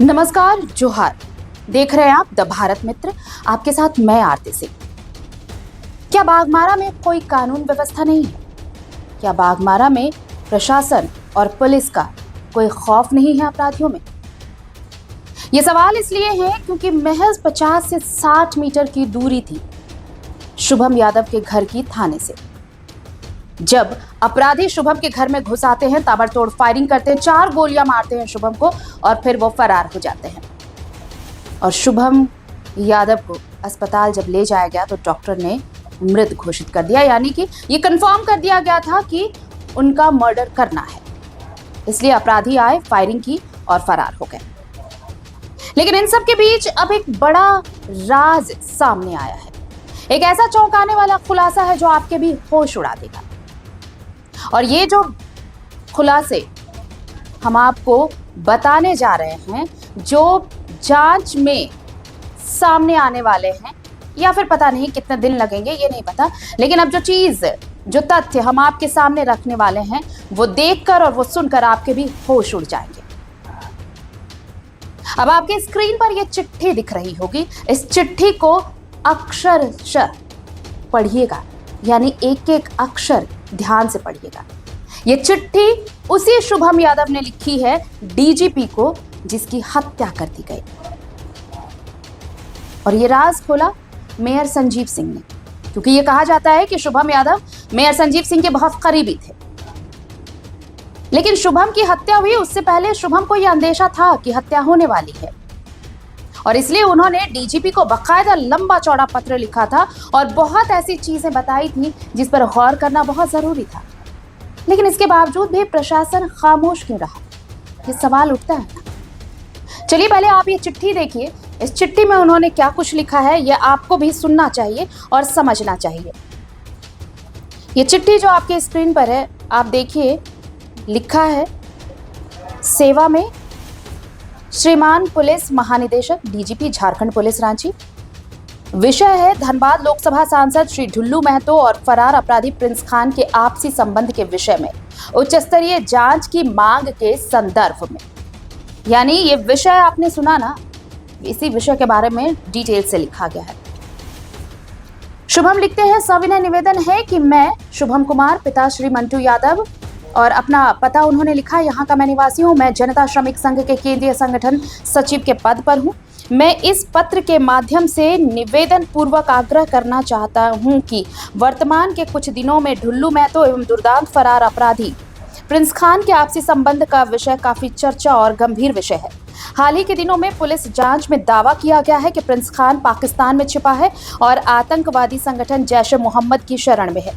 नमस्कार, जोहार। देख रहे हैं आप द भारत मित्र। आपके साथ मैं आरती सिंह। क्या बाघमारा में कोई कानून व्यवस्था नहीं है? क्या बाघमारा में प्रशासन और पुलिस का कोई खौफ नहीं है अपराधियों में? ये सवाल इसलिए है क्योंकि महज 50 से 60 मीटर की दूरी थी शुभम यादव के घर की थाने से। जब अपराधी शुभम के घर में घुस आते हैं, ताबड़तोड़ फायरिंग करते हैं, 4 गोलियां मारते हैं शुभम को और फिर वो फरार हो जाते हैं। और शुभम यादव को अस्पताल जब ले जाया गया तो डॉक्टर ने मृत घोषित कर दिया, यानी कि ये कंफर्म कर दिया गया था कि उनका मर्डर करना है। इसलिए अपराधी आए, फायरिंग की और फरार हो गए। लेकिन इन सब के बीच अब एक बड़ा राज सामने आया है। एक ऐसा चौंकाने वाला खुलासा है जो आपके भी होश उड़ा देगा। और ये जो खुलासे हम आपको बताने जा रहे हैं, जो जांच में सामने आने वाले हैं, या फिर पता नहीं कितने दिन लगेंगे, ये नहीं पता, लेकिन अब जो तथ्य हम आपके सामने रखने वाले हैं, वो देखकर और वो सुनकर आपके भी होश उड़ जाएंगे। अब आपके स्क्रीन पर ये चिट्ठी दिख रही होगी। इस चिट्ठी को अक्षरशः पढ़िएगा, यानी एक एक अक्षर ध्यान से पढ़िएगा। ये चिट्ठी उसी शुभम यादव ने लिखी है डीजीपी को, जिसकी हत्या कर दी गई। और ये राज खोला मेयर संजीव सिंह ने, क्योंकि ये कहा जाता है कि शुभम यादव मेयर संजीव सिंह के बहुत करीबी थे। लेकिन शुभम की हत्या हुई उससे पहले शुभम को यह अंदेशा था कि हत्या होने वाली है, और इसलिए उन्होंने डीजीपी को बकायदा लंबा चौड़ा पत्र लिखा था और बहुत ऐसी चीजें बताई थी जिस पर गौर करना बहुत जरूरी था। लेकिन इसके बावजूद भी प्रशासन खामोश क्यों रहा? ये सवाल उठता है ना। चलिए पहले आप ये चिट्ठी देखिए। इस चिट्ठी में उन्होंने क्या कुछ लिखा है, ये आपको भी सुनना चाहिए और समझना चाहिए। ये चिट्ठी जो आपके स्क्रीन पर है, आप देखिए, लिखा है सेवा में श्रीमान पुलिस महानिदेशक डीजीपी झारखंड पुलिस रांची। विषय है धनबाद लोकसभा सांसद श्री ढुल्लू महतो और फरार अपराधी प्रिंस खान के आपसी संबंध के विषय में उच्च स्तरीय जांच की मांग के संदर्भ में। यानी ये विषय आपने सुना ना, इसी विषय के बारे में डिटेल से लिखा गया है। शुभम लिखते हैं, सविनय निवेदन है कि मैं शुभम कुमार, पिता श्री मंटू यादव, और अपना पता उन्होंने लिखा, यहाँ का मैं निवासी हूँ। मैं जनता श्रमिक संघ के केंद्रीय संगठन सचिव के पद पर हूँ। मैं इस पत्र के माध्यम से निवेदन पूर्वक आग्रह करना चाहता हूँ कि वर्तमान के कुछ दिनों में ढुल्लू महतो एवं दुर्दांत फरार अपराधी प्रिंस खान के आपसी संबंध का विषय काफी चर्चा और गंभीर विषय है। हाल ही के दिनों में पुलिस जांच में दावा किया गया है कि प्रिंस खान पाकिस्तान में छिपा है और आतंकवादी संगठन जैश-ए-मोहम्मद की शरण में है।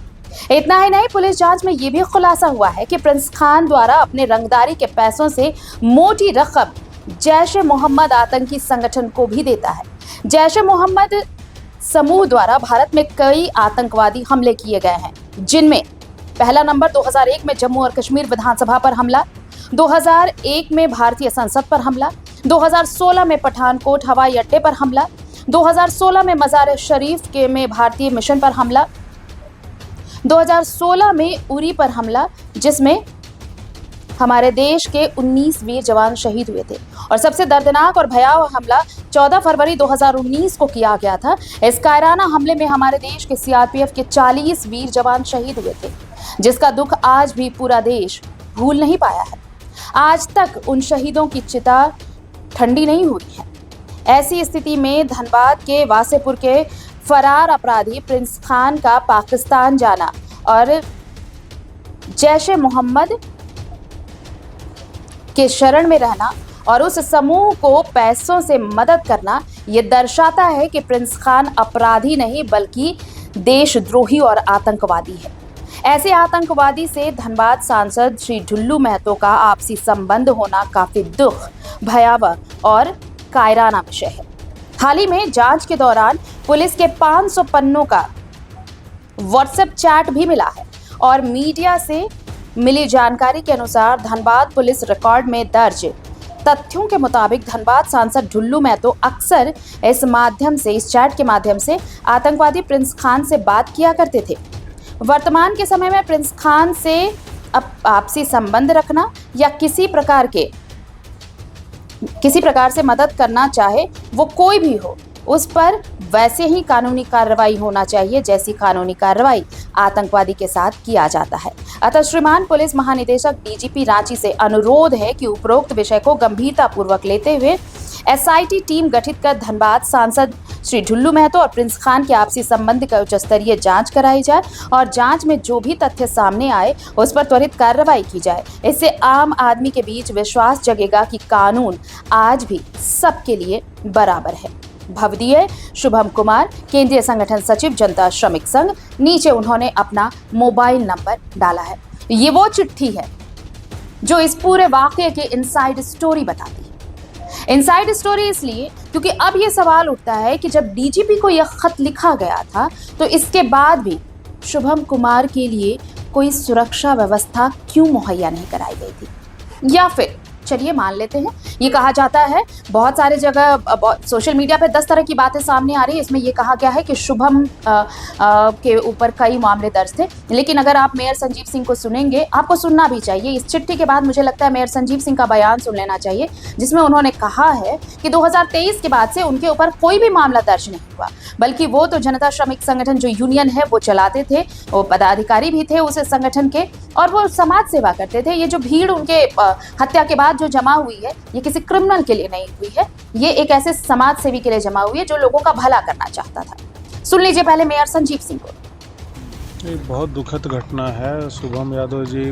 इतना ही नहीं, पुलिस जांच में यह भी खुलासा हुआ है कि प्रिंस खान द्वारा अपने रंगदारी के पैसों से मोटी रकम जैश-ए-मोहम्मद आतंकी संगठन को भी देता है। जैश-ए-मोहम्मद समूह द्वारा भारत में कई आतंकवादी हमले किए गए हैं, जिनमें पहला नंबर 2001 में जम्मू और कश्मीर विधानसभा पर हमला, 2001 में भारतीय संसद पर हमला, 2016 में पठानकोट हवाई अड्डे पर हमला, 2016 में मजार शरीफ के में भारतीय मिशन पर हमला, 2016 में उरी पर हमला, जिसमें हमारे देश के 19 वीर जवान शहीद हुए थे। और सबसे दर्दनाक और भयावह हमला 14 फरवरी 2019 को किया गया था। इस कायराना हमले में हमारे देश के सीआरपीएफ के 40 वीर जवान शहीद हुए थे, जिसका दुख आज भी पूरा देश भूल नहीं पाया है। आज तक उन शहीदों की चिता ठंडी नहीं हुई है। ऐसी स्थिति में धनबाद के वासेपुर के फरार अपराधी प्रिंस खान का पाकिस्तान जाना और जैश-ए-मोहम्मद के शरण में रहना और उस समूह को पैसों से मदद करना, ये दर्शाता है कि प्रिंस खान अपराधी नहीं बल्कि देशद्रोही और आतंकवादी है। ऐसे आतंकवादी से धनबाद सांसद श्री ढुल्लू महतो का आपसी संबंध होना काफी दुख, भयावह और कायराना विषय है। हाल ही में जांच के दौरान पुलिस के 500 पन्नों का व्हाट्सएप चैट भी मिला है और मीडिया से मिली जानकारी के अनुसार धनबाद पुलिस रिकॉर्ड में दर्ज तथ्यों के मुताबिक धनबाद सांसद ढुल्लू महतो अक्सर इस चैट के माध्यम से आतंकवादी प्रिंस खान से बात किया करते थे। वर्तमान के समय में प्रिंस खान से आपसी संबंध रखना या किसी प्रकार के किसी प्रकार से मदद करना चाहे वो कोई भी हो, उस पर वैसे ही कानूनी कार्रवाई होना चाहिए जैसी कानूनी कार्रवाई आतंकवादी के साथ किया जाता है। अतः श्रीमान पुलिस महानिदेशक डीजीपी रांची से अनुरोध है कि उपरोक्त विषय को गंभीरता पूर्वक लेते हुए एसआईटी टीम गठित कर धनबाद सांसद श्री ढुल्लू महतो और प्रिंस खान के आपसी संबंध का उच्च स्तरीय जांच कराई जाए और जांच में जो भी तथ्य सामने आए उस पर त्वरित कार्रवाई की जाए। इससे आम आदमी के बीच विश्वास जगेगा कि कानून आज भी सबके लिए बराबर है। भवदीय शुभम कुमार, केंद्रीय संगठन सचिव, जनता श्रमिक संघ। नीचे उन्होंने अपना मोबाइल नंबर डाला है। ये वो चिट्ठी है जो इस पूरे वाकये के इनसाइड स्टोरी बताती है। इनसाइड स्टोरी इसलिए क्योंकि अब ये सवाल उठता है कि जब डीजीपी को यह खत लिखा गया था तो इसके बाद भी शुभम कुमार के लिए कोई सुरक्षा व्यवस्था क्यों मुहैया नहीं कराई गई थी। या फिर चलिए मान लेते हैं, ये कहा जाता है बहुत सारे जगह सोशल मीडिया पे 10 तरह की बातें सामने आ रही है। इसमें ये कहा गया है कि शुभम के ऊपर कई मामले दर्ज थे, लेकिन अगर आप मेयर संजीव सिंह को सुनेंगे, आपको सुनना भी चाहिए। इस चिट्ठी के बाद मुझे लगता है मेयर संजीव सिंह का बयान सुन लेना चाहिए, जिसमें उन्होंने कहा है कि 2023 के बाद से उनके ऊपर कोई भी मामला दर्ज नहीं हुआ, बल्कि वो तो जनता श्रमिक संगठन जो यूनियन है वो चलाते थे, वो पदाधिकारी भी थे उस संगठन के और वो समाज सेवा करते थे। ये जो भीड़ उनके हत्या के बाद जो जमा हुई है, ये किसी क्रिमिनल के लिए नहीं हुई है, ये एक ऐसे समाज सेवी के लिए जमा हुई है जो लोगों का भला करना चाहता था। सुन लीजिए पहले मेयर संजीव सिंह को। ये बहुत दुखद घटना है। शुभम यादव जी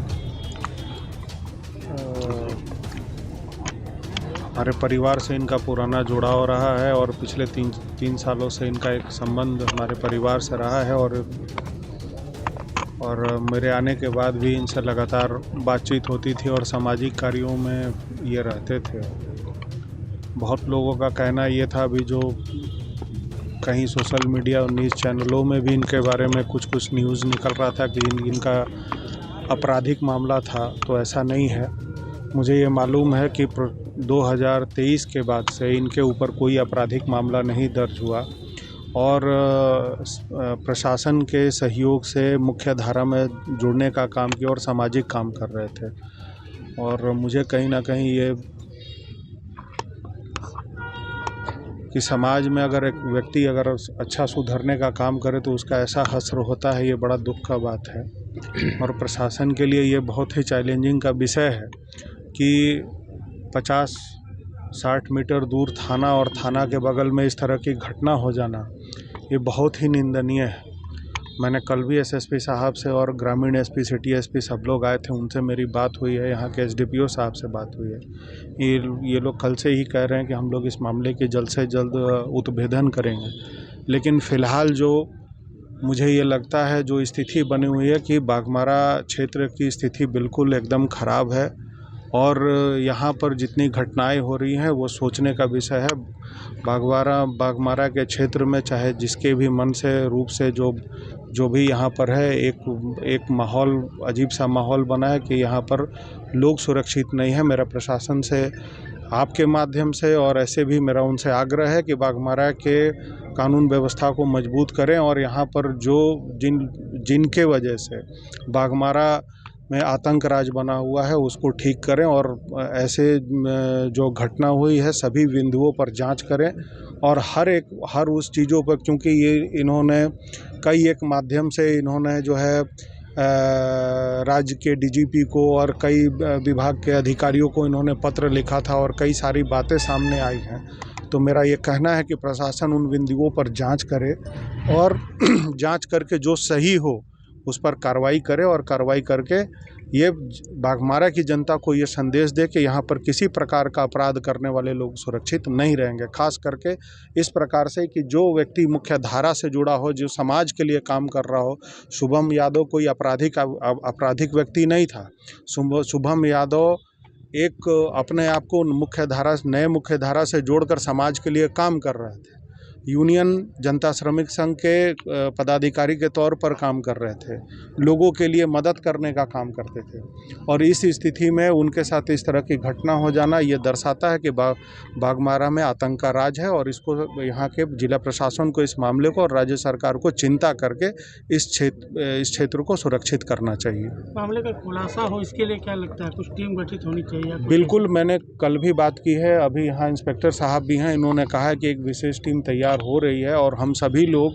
हमारे परिवार से इनका पुराना जुड़ाव रहा है और पिछले तीन सालों से इनका एक संबंध हमारे परिवार से रहा है और मेरे आने के बाद भी इनसे लगातार बातचीत होती थी और सामाजिक कार्यों में ये रहते थे। बहुत लोगों का कहना ये था, अभी जो कहीं सोशल मीडिया और न्यूज़ चैनलों में भी इनके बारे में कुछ न्यूज़ निकल रहा था कि इनका आपराधिक मामला था, तो ऐसा नहीं है। मुझे ये मालूम है कि 2023 के बाद से इनके ऊपर कोई आपराधिक मामला नहीं दर्ज हुआ और प्रशासन के सहयोग से मुख्य धारा में जुड़ने का काम किया और सामाजिक काम कर रहे थे। और मुझे कहीं ना कहीं ये कि समाज में अगर एक व्यक्ति अगर अच्छा सुधरने का काम करे तो उसका ऐसा हश्र होता है, ये बड़ा दुख का बात है। और प्रशासन के लिए ये बहुत ही चैलेंजिंग का विषय है कि 50-60 मीटर दूर थाना और थाना के बगल में इस तरह की घटना हो जाना, ये बहुत ही निंदनीय है। मैंने कल भी एसएसपी साहब से और ग्रामीण एसपी, सिटी एसपी सब लोग आए थे, उनसे मेरी बात हुई है, यहाँ के एसडीपीओ साहब से बात हुई है। ये लोग कल से ही कह रहे हैं कि हम लोग इस मामले की जल्द से जल्द उद्भेदन करेंगे। लेकिन फ़िलहाल जो मुझे ये लगता है, जो स्थिति बनी हुई है कि बाघमारा क्षेत्र की स्थिति बिल्कुल एकदम ख़राब है और यहाँ पर जितनी घटनाएं हो रही हैं वो सोचने का विषय है। बाघमारा के क्षेत्र में चाहे जिसके भी मन से रूप से जो भी यहाँ पर है, एक माहौल, अजीब सा माहौल बना है कि यहाँ पर लोग सुरक्षित नहीं है। मेरा प्रशासन से आपके माध्यम से और ऐसे भी मेरा उनसे आग्रह है कि बाघमारा के कानून व्यवस्था को मजबूत करें और यहाँ पर जिनके वजह से बाघमारा में आतंक राज बना हुआ है उसको ठीक करें और ऐसे जो घटना हुई है सभी बिंदुओं पर जांच करें और हर उस चीज़ों पर, क्योंकि ये इन्होंने कई एक माध्यम से इन्होंने जो है राज्य के डीजीपी को और कई विभाग के अधिकारियों को इन्होंने पत्र लिखा था और कई सारी बातें सामने आई हैं। तो मेरा ये कहना है कि प्रशासन उन बिंदुओं पर जांच करे और जांच करके जो सही हो उस पर कार्रवाई करे और कार्रवाई करके ये बाघमारा की जनता को ये संदेश दे कि यहाँ पर किसी प्रकार का अपराध करने वाले लोग सुरक्षित नहीं रहेंगे। खास करके इस प्रकार से कि जो व्यक्ति मुख्य धारा से जुड़ा हो, जो समाज के लिए काम कर रहा हो। शुभम यादव कोई आपराधिक व्यक्ति नहीं था। शुभम यादव एक अपने आप को नए मुख्य धारा से जोड़कर समाज के लिए काम कर रहे थे। यूनियन जनता श्रमिक संघ के पदाधिकारी के तौर पर काम कर रहे थे, लोगों के लिए मदद करने का काम करते थे। और इस स्थिति में उनके साथ इस तरह की घटना हो जाना ये दर्शाता है कि बाघमारा में आतंक का राज है, और इसको यहाँ के जिला प्रशासन को इस मामले को और राज्य सरकार को चिंता करके इस क्षेत्र को सुरक्षित करना चाहिए। मामले का खुलासा हो इसके लिए क्या लगता है, कुछ टीम गठित होनी चाहिए? बिल्कुल, मैंने कल भी बात की है, अभी यहाँ इंस्पेक्टर साहब भी हैं, इन्होंने कहा है कि एक विशेष टीम तैयार हो रही है। और हम सभी लोग,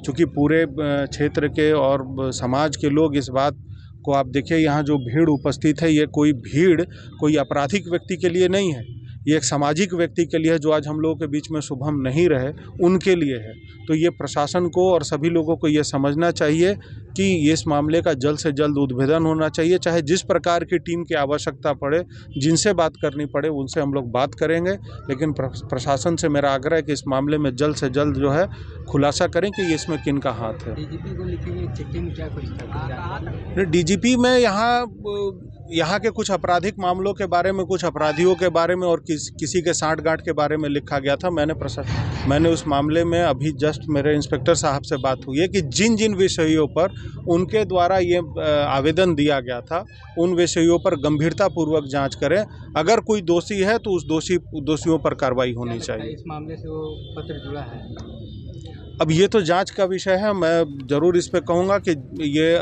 चूँकि पूरे क्षेत्र के और समाज के लोग इस बात को, आप देखिए यहाँ जो भीड़ उपस्थित है, ये कोई भीड़ कोई आपराधिक व्यक्ति के लिए नहीं है, ये एक सामाजिक व्यक्ति के लिए है जो आज हम लोगों के बीच में शुभम नहीं रहे, उनके लिए है। तो ये प्रशासन को और सभी लोगों को ये समझना चाहिए कि इस मामले का जल्द से जल्द उद्भेदन होना चाहिए। चाहे जिस प्रकार की टीम की आवश्यकता पड़े, जिनसे बात करनी पड़े, उनसे हम लोग बात करेंगे। लेकिन प्रशासन से मेरा आग्रह है कि इस मामले में जल्द से जल्द जो है खुलासा करें कि इसमें किन का हाथ है। डीजीपी को लिखी गई चिट्ठी में क्या कुछ था? डीजीपी में यहाँ के कुछ आपराधिक मामलों के बारे में, कुछ अपराधियों के बारे में और किसी के सांठ-गांठ के बारे में लिखा गया था। मैंने उस मामले में अभी जस्ट मेरे इंस्पेक्टर साहब से बात हुई है कि जिन जिन विषयों पर उनके द्वारा ये आवेदन दिया गया था, उन विषयों पर गंभीरतापूर्वक जांच करें। अगर कोई दोषी है तो उस दोषियों पर कार्रवाई होनी चाहिए। इस मामले से वो पत्र जुड़ा है? अब ये तो जांच का विषय है, मैं ज़रूर इस पे कहूँगा कि ये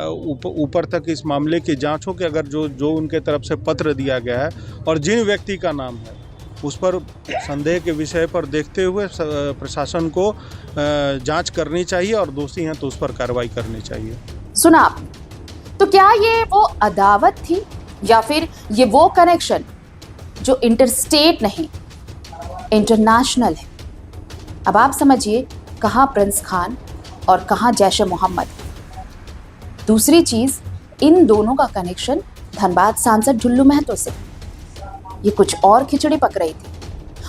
ऊपर तक इस मामले की जांच हो कि अगर जो उनके तरफ से पत्र दिया गया है और जिन व्यक्ति का नाम है उस पर संदेह के विषय पर देखते हुए प्रशासन को जांच करनी चाहिए, और दोषी हैं तो उस पर कार्रवाई करनी चाहिए। सुना आपने, तो क्या ये वो अदावत थी या फिर ये वो कनेक्शन जो इंटरस्टेट नहीं, इंटरनेशनल है? अब आप समझिए कहाँ प्रिंस खान और कहाँ जैश मोहम्मद। दूसरी चीज, इन दोनों का कनेक्शन धनबाद सांसद ढुल्लू महतो से। ये कुछ और खिचड़ी पक रही थी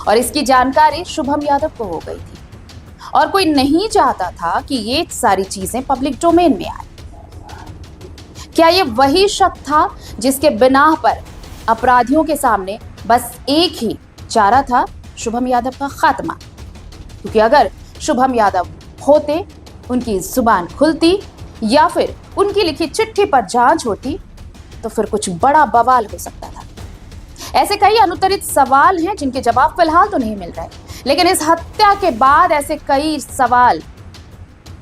और इसकी जानकारी शुभम यादव को हो गई थी, और कोई नहीं चाहता था कि ये सारी चीजें पब्लिक डोमेन में आए। क्या ये वही शख्स था जिसके बिनाह पर अपराधियों के सामने बस एक ही चारा था, शुभम यादव का खात्मा? क्योंकि अगर शुभम यादव होते, उनकी जुबान खुलती या फिर उनकी लिखी चिट्ठी पर जांच होती तो फिर कुछ बड़ा बवाल हो सकता था। ऐसे कई अनुत्तरित सवाल हैं जिनके जवाब फिलहाल तो नहीं मिल रहे, लेकिन इस हत्या के बाद ऐसे कई सवाल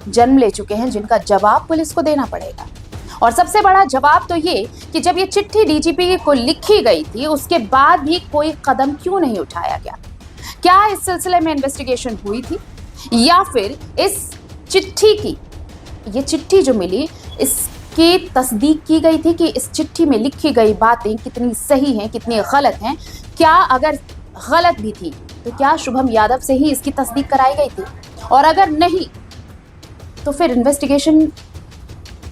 जन्म ले चुके हैं जिनका जवाब पुलिस को देना पड़ेगा। और सबसे बड़ा जवाब तो ये कि जब ये चिट्ठी डीजीपी को लिखी गई थी, उसके बाद भी कोई कदम क्यों नहीं उठाया गया? क्या इस सिलसिले में इन्वेस्टिगेशन हुई थी, या फिर इस चिट्ठी की, ये चिट्ठी जो मिली, इसकी तस्दीक की गई थी कि इस चिट्ठी में लिखी गई बातें कितनी सही हैं, कितनी गलत हैं? क्या अगर गलत भी थी तो क्या शुभम यादव से ही इसकी तस्दीक कराई गई थी? और अगर नहीं तो फिर इन्वेस्टिगेशन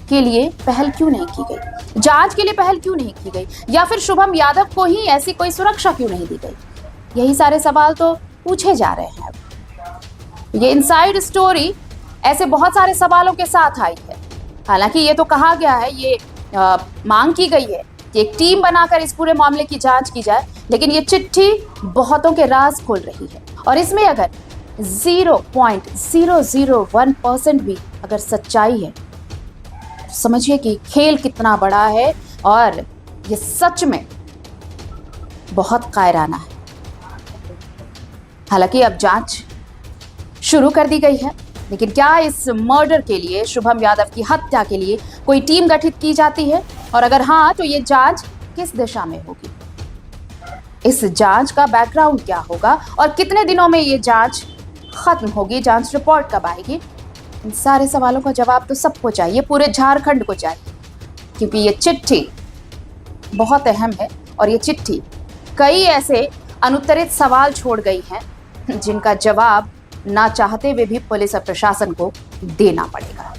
के लिए पहल क्यों नहीं की गई, जांच के लिए पहल क्यों नहीं की गई, या फिर शुभम यादव को ही ऐसी कोई सुरक्षा क्यों नहीं दी गई? यही सारे सवाल तो पूछे जा रहे हैं। ये इनसाइड स्टोरी ऐसे बहुत सारे सवालों के साथ आई है। हालांकि ये तो कहा गया है, ये मांग की गई है कि एक टीम बनाकर इस पूरे मामले की जांच की जाए, लेकिन ये चिट्ठी बहुतों के राज खोल रही है, और इसमें अगर 0.001% भी अगर सच्चाई है, समझिए कि खेल कितना बड़ा है, और ये सच में बहुत कायराना है। हालांकि अब जांच शुरू कर दी गई है, लेकिन क्या इस मर्डर के लिए, शुभम यादव की हत्या के लिए कोई टीम गठित की जाती है? और अगर हाँ, तो ये जांच किस दिशा में होगी? इस जांच का बैकग्राउंड क्या होगा और कितने दिनों में ये जांच खत्म होगी? जांच रिपोर्ट कब आएगी? इन सारे सवालों का जवाब तो सबको चाहिए, पूरे झारखंड को चाहिए, क्योंकि ये चिट्ठी बहुत अहम है, और ये चिट्ठी कई ऐसे अनुत्तरित सवाल छोड़ गई हैं जिनका जवाब ना चाहते हुए भी पुलिस और प्रशासन को देना पड़ेगा।